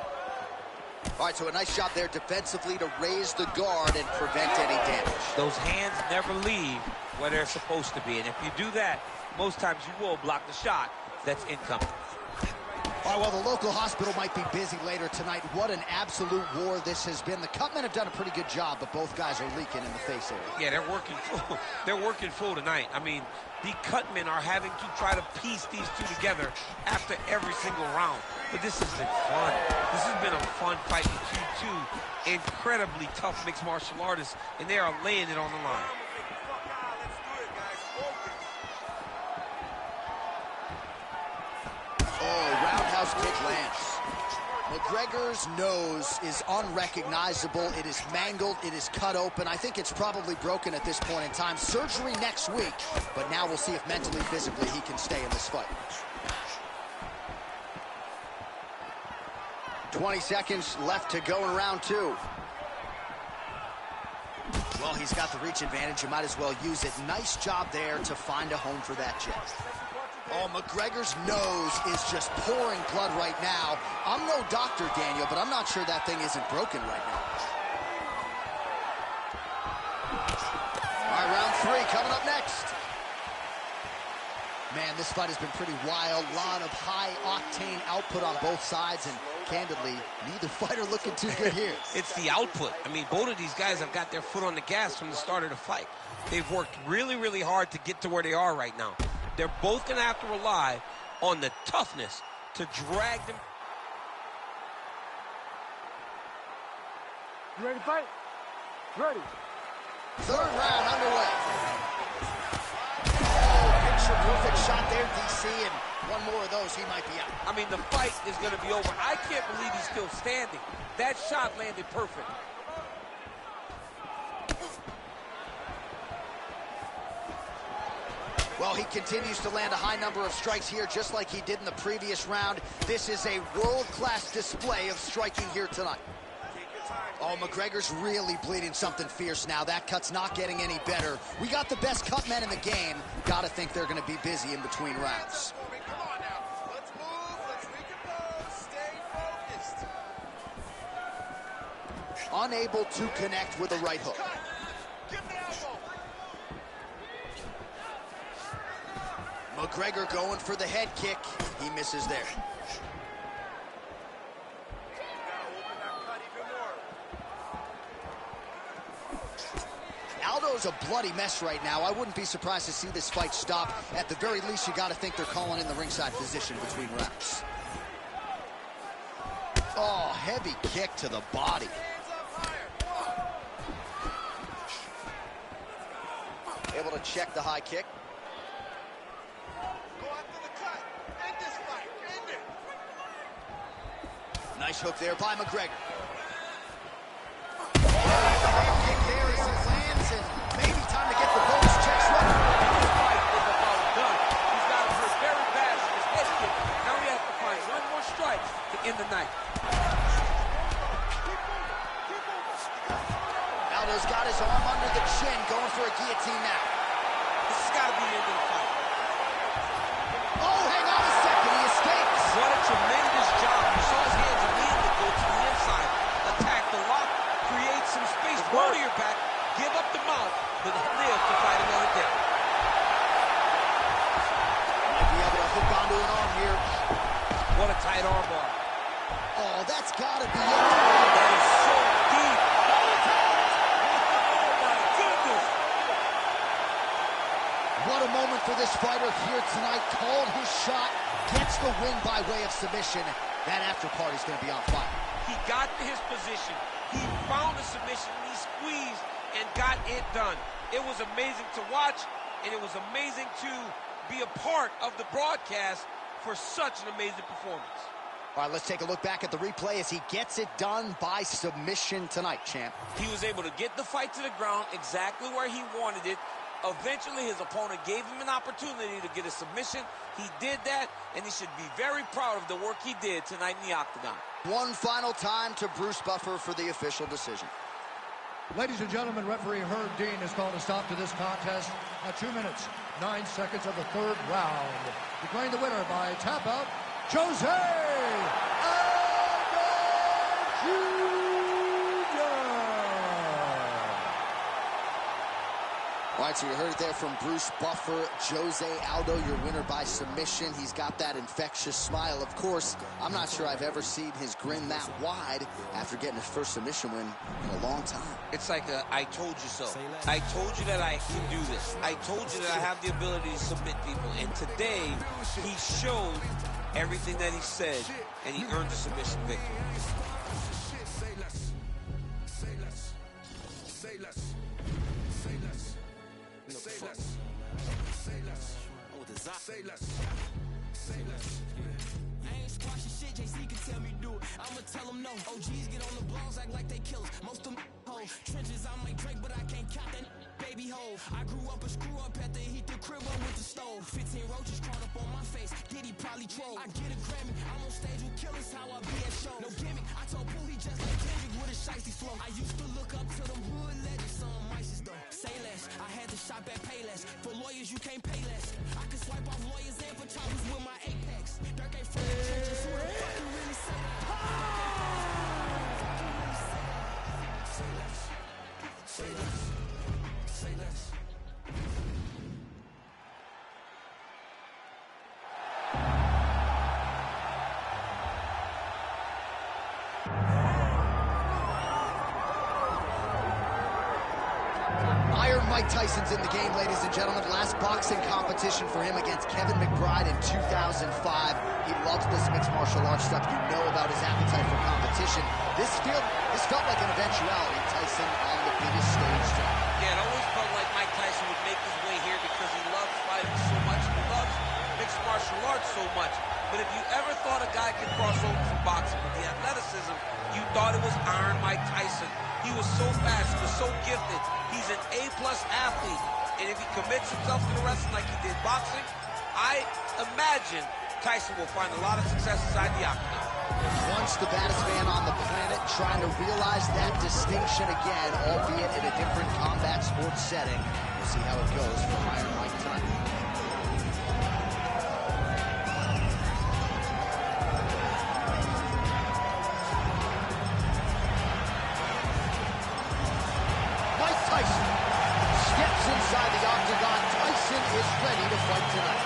All right, so a nice job there defensively to raise the guard and prevent any damage. Those hands never leave where they're supposed to be. And if you do that, most times you will block the shot that's incoming. All right, well, the local hospital might be busy later tonight. What an absolute war this has been. The Cutmen have done a pretty good job, but both guys are leaking in the face area. Yeah, they're working full. They're working full tonight. I mean, the Cutmen are having to try to piece these two together after every single round. But this has been fun. This has been a fun fight between two incredibly tough mixed martial artists, and they are laying it on the line. Oh, roundhouse kick lands. McGregor's nose is unrecognizable. It is mangled. It is cut open. I think it's probably broken at this point in time. Surgery next week, but now we'll see if mentally, physically, he can stay in this fight. 20 seconds left to go in round 2. Well, he's got the reach advantage. You might as well use it. Nice job there to find a home for that jab. Oh, McGregor's nose is just pouring blood right now. I'm no doctor, Daniel, but I'm not sure that thing isn't broken right now. All right, round 3 coming up next. Man, this fight has been pretty wild. A lot of high-octane output on both sides, and candidly, neither fighter looking too good here. It's the output. I mean, both of these guys have got their foot on the gas from the start of the fight. They've worked really, really hard to get to where they are right now. They're both going to have to rely on the toughness to drag them. You ready to fight? Ready. 3rd round underway. Perfect shot there, DC, and one more of those, he might be out. I mean, the fight is going to be over. I can't believe he's still standing. That shot landed perfect. Well, he continues to land a high number of strikes here, just like he did in the previous round. This is a world-class display of striking here tonight. Oh, McGregor's really bleeding something fierce now. That cut's not getting any better. We got the best cut men in the game. Gotta think they're gonna be busy in between rounds. Come on now. Let's move. Let's recompose. Stay focused. Unable to connect with a right hook. Give the elbow. McGregor going for the head kick. He misses there. Aldo's a bloody mess right now. I wouldn't be surprised to see this fight stop. At the very least, you got to think they're calling in the ringside physician between rounds. Oh, heavy kick to the body. Able to check the high kick. Go after the cut. End this fight. End it. Nice hook there by McGregor. In the night. Aldo's got his arm under the chin, going for a guillotine now. This has got to be the end of the fight. Oh, hang on a second, he escapes. What a tremendous job. You saw his hands immediately go to the inside, attack the lock, create some space, roll to your back, give up the mount, but live to fight another day. Might be able to hook onto an arm here. What a tight arm bar. Oh, that's got to be it. That is so deep. Oh, my goodness. What a moment for this fighter here tonight. Called his shot, gets the win by way of submission. That after party's going to be on fire. He got to his position. He found the submission, and he squeezed and got it done. It was amazing to watch, and it was amazing to be a part of the broadcast for such an amazing performance. All right, let's take a look back at the replay as he gets it done by submission tonight, champ. He was able to get the fight to the ground exactly where he wanted it. Eventually, his opponent gave him an opportunity to get a submission. He did that, and he should be very proud of the work he did tonight in the octagon. One final time to Bruce Buffer for the official decision. Ladies and gentlemen, referee Herb Dean has called a stop to this contest at 2 minutes, 9 seconds of the 3rd round. Declaring the winner by tap out, Jose Aldo Jr. All right, so you heard it there from Bruce Buffer. Jose Aldo, your winner by submission. He's got that infectious smile. Of course, I'm not sure I've ever seen his grin that wide after getting his first submission win in a long time. It's like a I told you so. I told you that I can do this. I told you that I have the ability to submit people. And today, he showed everything that he said, and he earned the submission victory. Say less. Say less. Say less. Say less. Say less. Say less. Say less. Say less. squashing shit, JC can tell me do it. I'ma tell them no. OGs get on the blogs, act like they killers. Most of them hoes. Trenches, I'm like Drake, but I can't count that baby hole. I grew up a screw up at the heat the crib up with the stove. 15 roaches crawled up on my face. Did he probably troll? I get a Grammy. I'm on stage with killers, how I be at shows. No gimmick. I told Pooh he just like Kendrick with a shiesty flow. I used to look up to them hood legends, some mices though. Say less. I had to shop at Payless. For lawyers, you can't pay less. I can swipe off lawyers and photographers with my Apex. Dirk ain't from the trenches. Who the fuck can really say that? Say less. Say less. Say less. Mike Tyson's in the game, ladies and gentlemen. Last boxing competition for him against Kevin McBride in 2005. He loves this mixed martial arts stuff. You know about his appetite for competition. This felt like an eventuality. Tyson on the biggest stage tonight. Yeah, it always felt like Mike Tyson would make his way here because he loves fighting so much. He loves mixed martial arts so much. But if you ever thought a guy could cross over from boxing with the athleticism, you thought it was Iron Mike Tyson. He was so fast, he was so gifted. He's an A-plus athlete. And if he commits himself to the wrestling like he did boxing, I imagine Tyson will find a lot of success inside the octagon. Once the baddest man on the planet, trying to realize that distinction again, albeit in a different combat sports setting. We'll see how it goes for Iron Mike tonight. Tyson steps inside the octagon. Tyson is ready to fight tonight.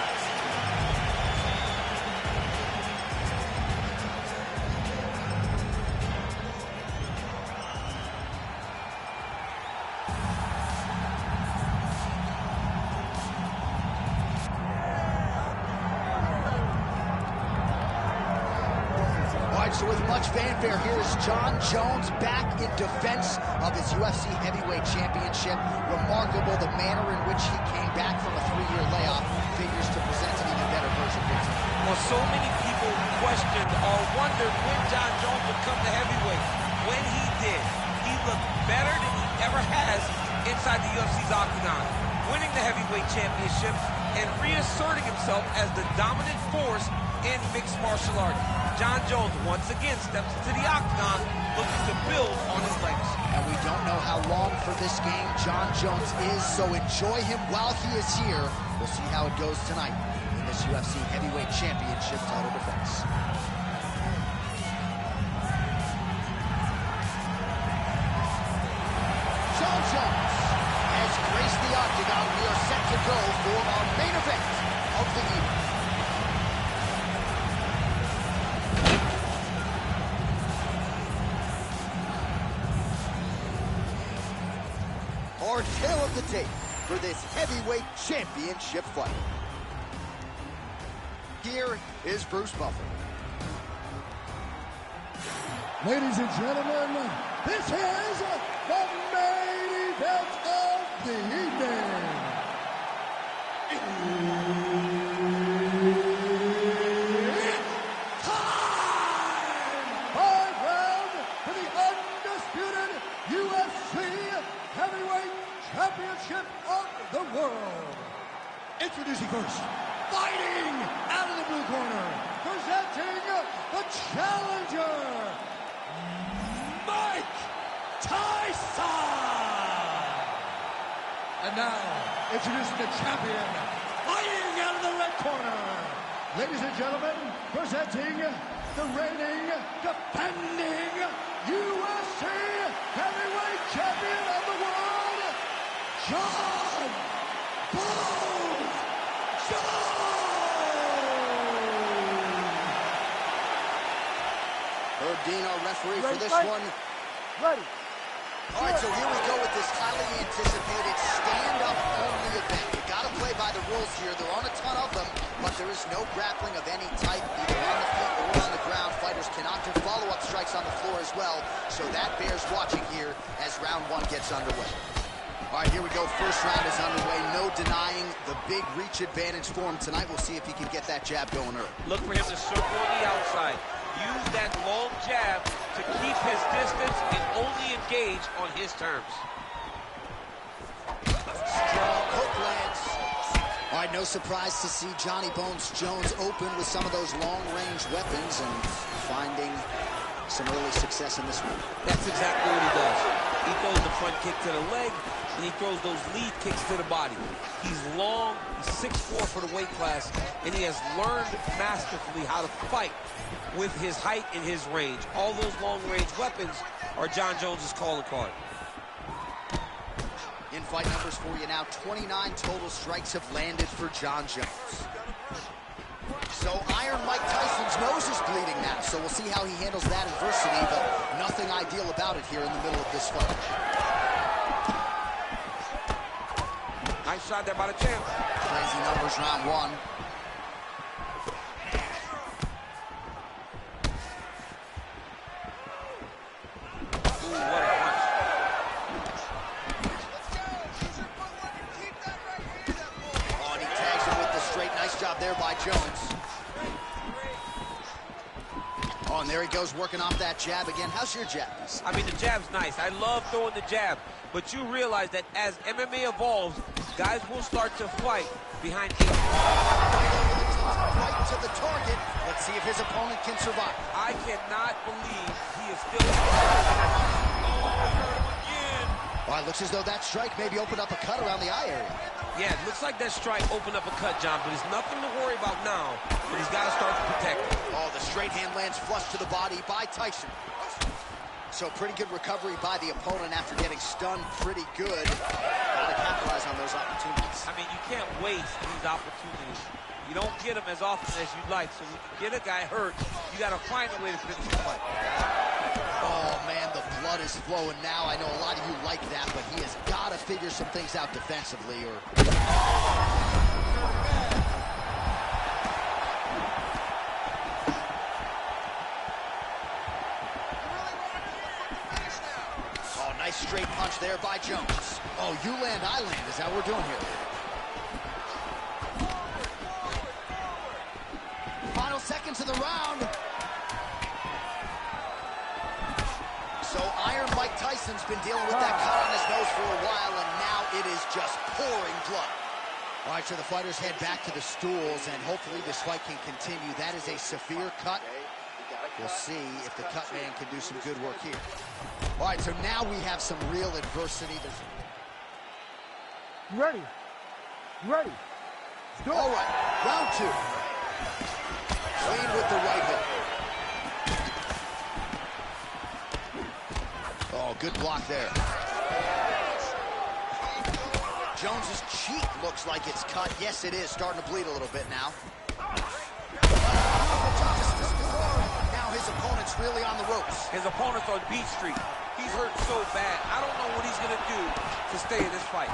So with much fanfare, here is Jon Jones back in defense of his UFC heavyweight championship. Remarkable the manner in which he came back from a 3-year layoff figures to present an even better version of himself. Well, so many people questioned or wondered when Jon Jones would come to heavyweight. When he did, he looked better than he ever has inside the UFC's octagon, winning the heavyweight championship and reasserting himself as the dominant force in mixed martial arts. Jon Jones once again steps into the octagon looking to build on his legacy. And we don't know how long for this game Jon Jones is, so enjoy him while he is here. We'll see how it goes tonight in this UFC heavyweight championship title defense. Jon Jones has graced the octagon. We are set to go for our main event of the evening. Our tale of the tape for this heavyweight championship fight. Here is Bruce Buffer. Ladies and gentlemen, this is the main event of the evening. It's time! 5 rounds for the undisputed UFC Heavyweight Championship of the world. Introducing first, fighting out of the blue corner, presenting the challenger, Mike Tyson. And now, introducing the champion, fighting out of the red corner. Ladies and gentlemen, presenting the reigning, defending UFC Heavyweight Champion of the world, Jon Boom Jones! Herb Dean, our referee for this one. Ready. All right, so here we go with this highly anticipated stand-up only event. You gotta play by the rules here. There aren't a ton of them, but there is no grappling of any type, either on the feet or on the ground. Fighters cannot do follow-up strikes on the floor as well, so that bears watching here as round 1 gets underway. All right, here we go. First round is underway. No denying the big reach advantage for him tonight. We'll see if he can get that jab going early. Look for him to circle on the outside. Use that long jab to keep his distance and only engage on his terms. Strong hook lands. All right, no surprise to see Johnny Bones Jones open with some of those long-range weapons and finding some early success in this one. That's exactly what he does. He throws the front kick to the leg, and he throws those lead kicks to the body. He's long, he's 6'4" for the weight class, and he has learned masterfully how to fight with his height and his range. All those long-range weapons are Jon Jones's calling card. In-fight numbers for you now. 29 total strikes have landed for Jon Jones. So Iron Mike Tyson's nose is bleeding now, so we'll see how he handles that adversity, but nothing ideal about it here in the middle of this fight. Nice shot there by the champ. Crazy numbers round one. Ooh, what a punch. Oh, and he tags him with the straight. Nice job there by Jones. Oh, and there he goes working off that jab again. How's your jab? I mean, the jab's nice. I love throwing the jab, but you realize that as MMA evolves, guys will start to fight behind a right to the target. Let's see if his opponent can survive. I cannot believe he is still again. All right, looks as though that strike maybe opened up a cut around the eye area. Yeah, it looks like that strike opened up a cut, John, but it's nothing to worry about now, but he's got to start to protect it. Oh, the straight hand lands flush to the body by Tyson. So pretty good recovery by the opponent after getting stunned pretty good. Got to capitalize on those opportunities. I mean, you can't waste these opportunities. You don't get them as often as you'd like, so when you get a guy hurt, you got to find a way to finish the fight. Oh, man, the blood is flowing now. I know a lot of you like that, but he has got to figure some things out defensively or... Oh, nice straight punch there by Jones. Oh, you land, I land. Is that what we're doing here? Final seconds of the round. So Iron Mike Tyson's been dealing with that cut on his nose for a while, and now it is just pouring blood. All right, so the fighters head back to the stools, and hopefully this fight can continue. That is a severe cut. We'll see if the cut man can do some good work here. All right, so now we have some real adversity. Ready. Ready. All right, round two. Clean with the right hook. Oh, good block there. Jones's cheek looks like it's cut. Yes, it is. Starting to bleed a little bit now. Now his opponent's really on the ropes. His opponent's on Beat Street. He's hurt so bad. I don't know what he's going to do to stay in this fight.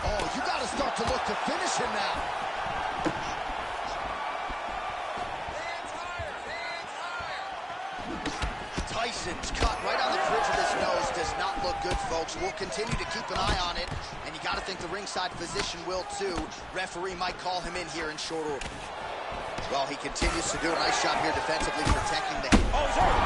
Oh, you got to start to look to finish him now. Tyson's cut right on the bridge of his nose does not look good, folks. We'll continue to keep an eye on it, and you got to think the ringside physician will too. Referee might call him in here in short order. Well, he continues to do a nice job here defensively, protecting the... Oh, he's hurt.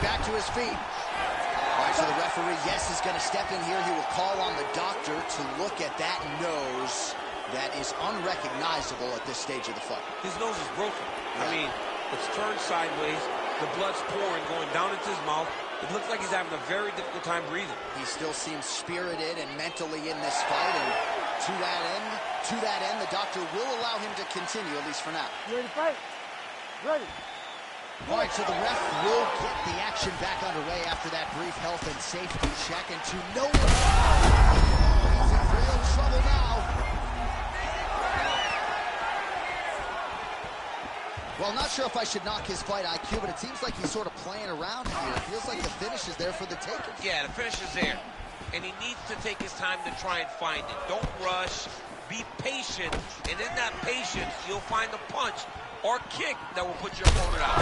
Back to his feet. All right, so the referee, yes, is going to step in here. He will call on the doctor to look at that nose that is unrecognizable at this stage of the fight. His nose is broken. I mean, it's turned sideways. The blood's pouring, going down into his mouth. It looks like he's having a very difficult time breathing. He still seems spirited and mentally in this fight, and to that end, the doctor will allow him to continue, at least for now. You ready to fight? Ready. All right, so the ref will get the action back underway after that brief health and safety check, and to no one, he's in real trouble now. Well, not sure if I should knock his fight IQ, but it seems like he's sort of playing around here. It feels like the finish is there for the taking. Yeah, the finish is there. And he needs to take his time to try and find it. Don't rush. Be patient. And in that patience, you'll find the punch or kick that will put your opponent out.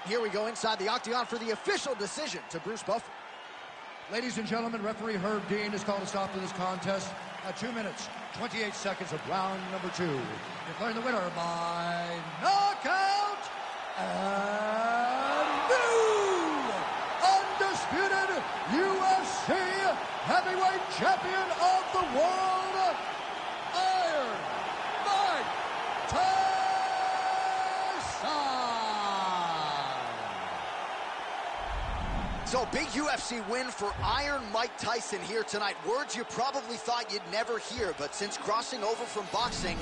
Here we go inside the octagon for the official decision to Bruce Buffer. Ladies and gentlemen, referee Herb Dean has called a stop to this contest at 2 minutes, 28 seconds of round number 2. Declaring the winner by knockout and new undisputed UFC heavyweight champion of the world, Iron Mike Tyson. So, big UFC win for Iron Mike Tyson here tonight. Words you probably thought you'd never hear, but since crossing over from boxing...